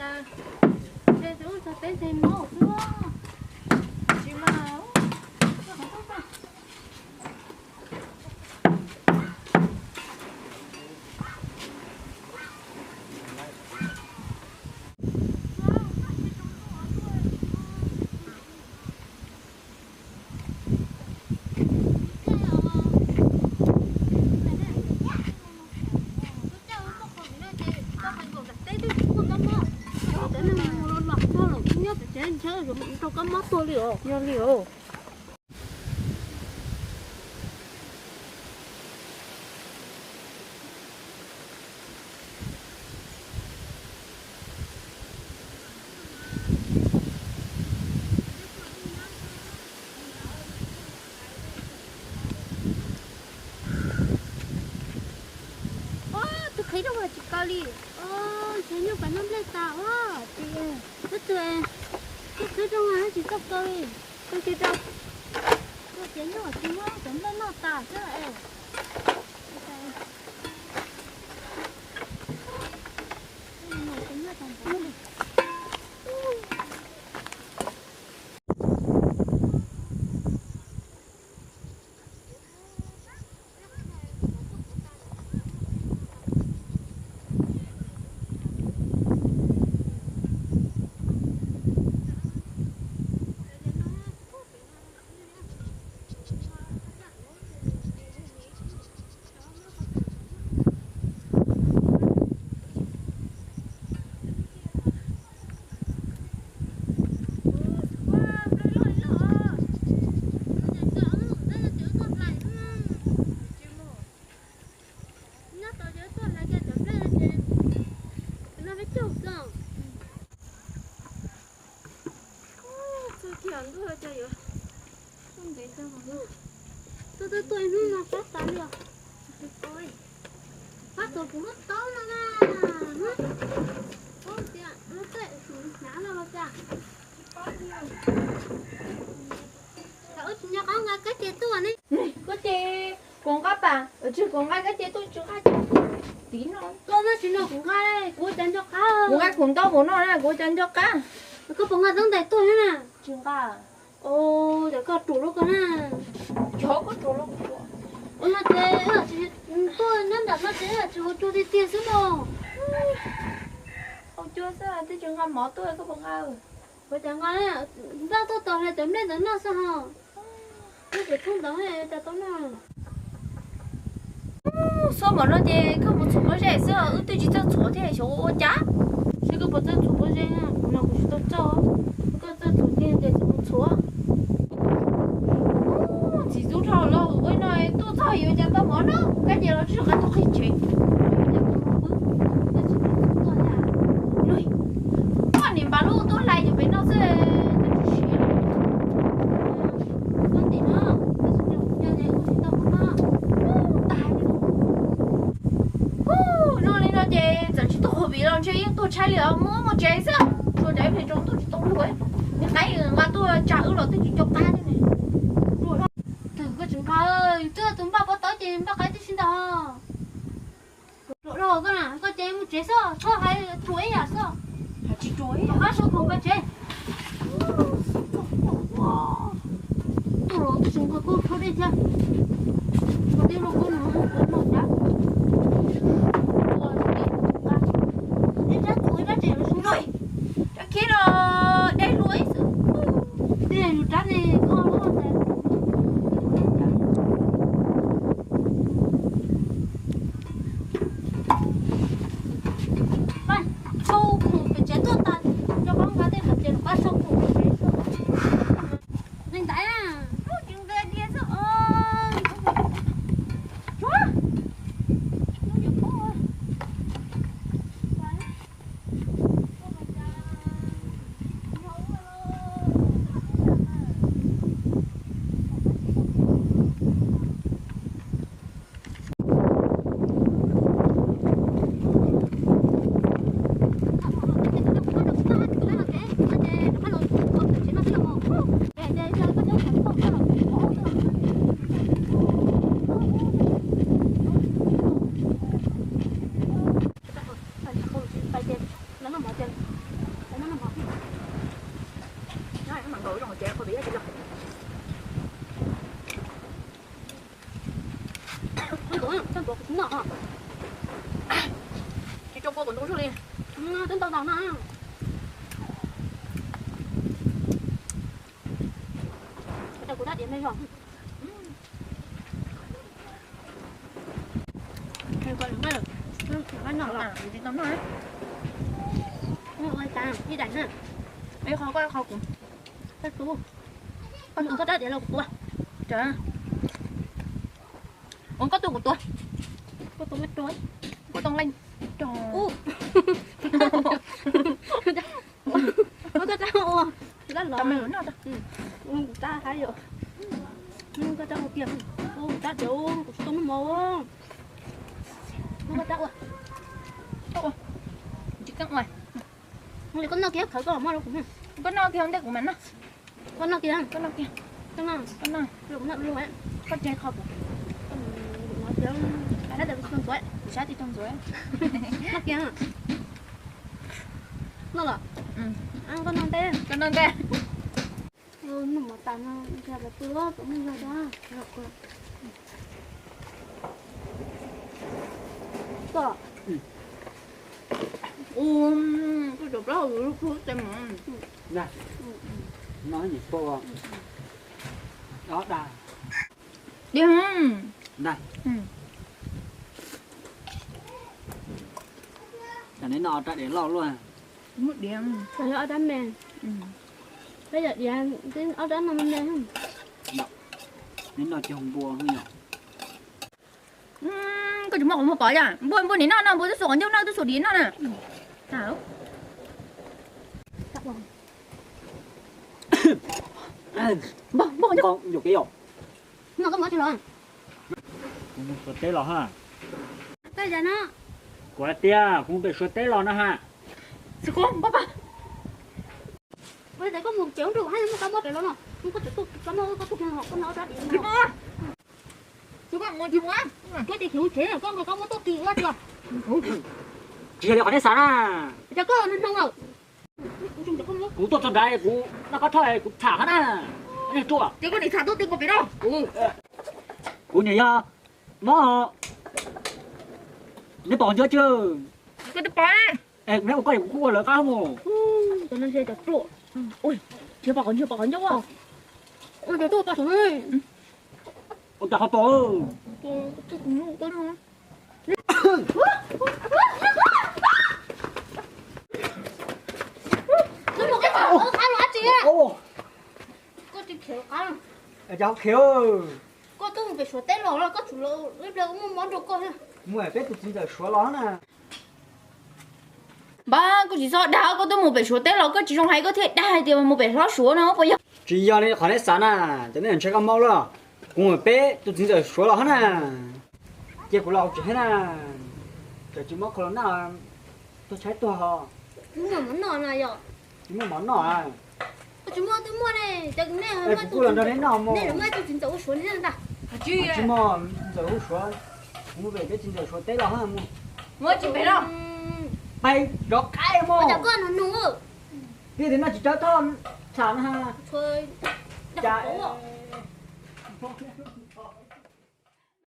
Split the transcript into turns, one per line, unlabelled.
cha thế chú cho té thêm máu nữa chị mà đâu có mất tôi liệu vô liệu tôi thấy đâu mà chị cao đi thế nhưng phải năm lên tàu á chị rất tuyệt cái trong này chỉ tóc tôi kia đâu tôi chén nó chỉ nó chén nó tả chứ em tôi nó phát tán được ôi phát rồi cũng rất tốt nè ôi kìa nó tệ ngã ra bao kìa ôi nhà con nghe cái chế tuần ấy
có chế con các bạn ở trước con cái chế tôi chưa khai tí nó
con nó chỉ nó cũng khai đây cô chân cho cá
con cái cùng to của nó là cô chân cho cá
có bằng cái giống tại tôi nữa nè
chưa cá
ô để có chủ lúc nè
chó có chủ lúc
ôi mà thế tôi nên đặt nó thế là chú đi tiền xuống đâu
ông chưa sao thì chúng con mỏ tôi có bằng ao
vậy chẳng có nè ra tôi tao này tấm lên tấm nó sao hả tôi phải không đóng này ta tấm nào
sao mà nó thì không một số cái gì sao tôi chỉ cho số thì số giá
cái bộ chân chủ bộ chân à nó cũng tốt cho cái chân chủ tiền để chúng số
chỉ rút thầu lâu với này tôi thầu nhiều cho tao mỏ nó cái gì nó chưa cái tôi khi chuyện rồi con niệm bà lu tôi lại cho bên nó sẽ
con tí nữa nhà này cũng chỉ tao nó
nó lên nó chơi giờ chỉ tôi bị nó chơi tôi chơi liệu mua một chơi sao tôi để thì trong tôi chỉ tôi rồi cái mà tôi trả ước rồi tôi chỉ chọc ta thế này rồi đó
từ cái chúng ta ơi chưa chúng ta có tới tiền bác cái thì xin đâu rồi con à con chơi một chế sao thôi hay chuối à sao
chỉ chuối
có hát số không có chế rồi chúng ta cô thôi đi chưa có đi rồi cô nữa cô một nhá đi ra chuối ra chế nó xuống rồi
khi nó đây lúa
đi này nó trát này con nó không thể sâu cùng phải chế tốt ta cho con cá thêm là chế nó sâu cùng phải chế à
chúng ta đi sao cho cô còn đủ số liền.
Tính tao tao nè. Tao cũng đã điểm đây rồi. Hay gọi là mấy rồi. Ăn nọ rồi.
Thì tao nói.
Ôi ta, đi đánh nè.
Ê khó quá khó cũng.
Cái chú. Con đừng có đã để lâu của
Trời ơi. Ủa có tôi của tôi.
có tôi mất trôi.
Của tông lên. Trời.
Nó có tao rất là
Tao mày nào ta.
ta thấy rồi. Có tao kìa. Ta đều tôi mồ. Nó có tao à.
Chỉ cắt ngoài.
Người con nó kia khởi có mà đâu cũng.
Con nào kia không thấy của mình á.
Con nó kia.
Con nào kia.
Con nó.
Con nào.
Luôn ấy.
Con trai khó của.
Nó kia cái đó được con tuổi.
Sao thì trong rồi.
Nó kia. Nó là. Ăn con non tê.
Con nào kia.
Nó mà tàn nó ra là tưa cũng ra đó. Rồi. Có.
Tôi chụp đó rồi lúc xem mà.
Này, nói gì cô đó đây
Đi không?
này cho nên nó ra để lo luôn
Mất điện.
Phải ở đám mè. Bây giờ đi ăn cái ở đám nó mình không?
nên nó chỉ không buồn thôi nhở
Có chúng mà không có à? Buồn đến nó buồn tôi sổ nhau nào tôi sổ đến nó nè. Sao?
Chắc rồi.
Bỏ cho.
con dục cái dục
Nó có mở cho rồi.
cũng sốt té lò ha
Bây giờ nó.
quả tia cũng bị sốt té lò nữa ha
Sự con bắp à.
Bây giờ có một triệu rồi hay nó có mất rồi nó. Không có tôi có nó có tôi học con nó ra điện
Chị
nào.
bò. Chú bạn ngồi chịu quá.
Cái gì hiểu thế con có tôi kỳ quá chưa?
chỉ là còn đấy sáng à
Giờ có nên không rồi. Chúng ta không mất.
cũng tốt trong đây cũng nó có thôi cũng thả hết à này chua
Chị có đi thả tôi tiền của biết đâu.
cũng nhỉ ya nó你绑脚就，
Cái tập bò này.
哎，没有过过了干么？
Cho nên sẽ chặt trụ.
Ôi, chưa bỏ con nhóc à.
Ôi giờ tôi có thằng ơi.
我打好包。
Tôi cũng ngủ con không?
Nó một cái thằng khá là chị ạ.
哦，
Có chị kiểu ăn.
哎，叫 Q，
Có tôi phải sửa tết rồi có chủ lô bây giờ cũng món đồ con ha.
我也别都记得说了呢。
Ba, cô chỉ sợ đau cô tôi một bể số tết là cô chỉ trong hai có thể đai thì một bể số số nó bây giờ.
只要你好像啥呢，真的吃个猫了，我别都记得说了呢。结果老子呢，这只猫可能那都猜多哈，
Chúng mà món nọ này rồi.
只猫毛呢，
Chúng mà tôi mua này, chắc này
哎，
mai
不过人家
tôi
那那么，
này là mai tôi chính tấu số đi ra.
chứ
只猫就说，我别记得说对了哈么，
mới chỉ phải đâu.
被着开么
Bây？giờ con nó nung rồi.
别的那只叫他惨哈。
Thôi. Đặt
Dạ.
cố rồi.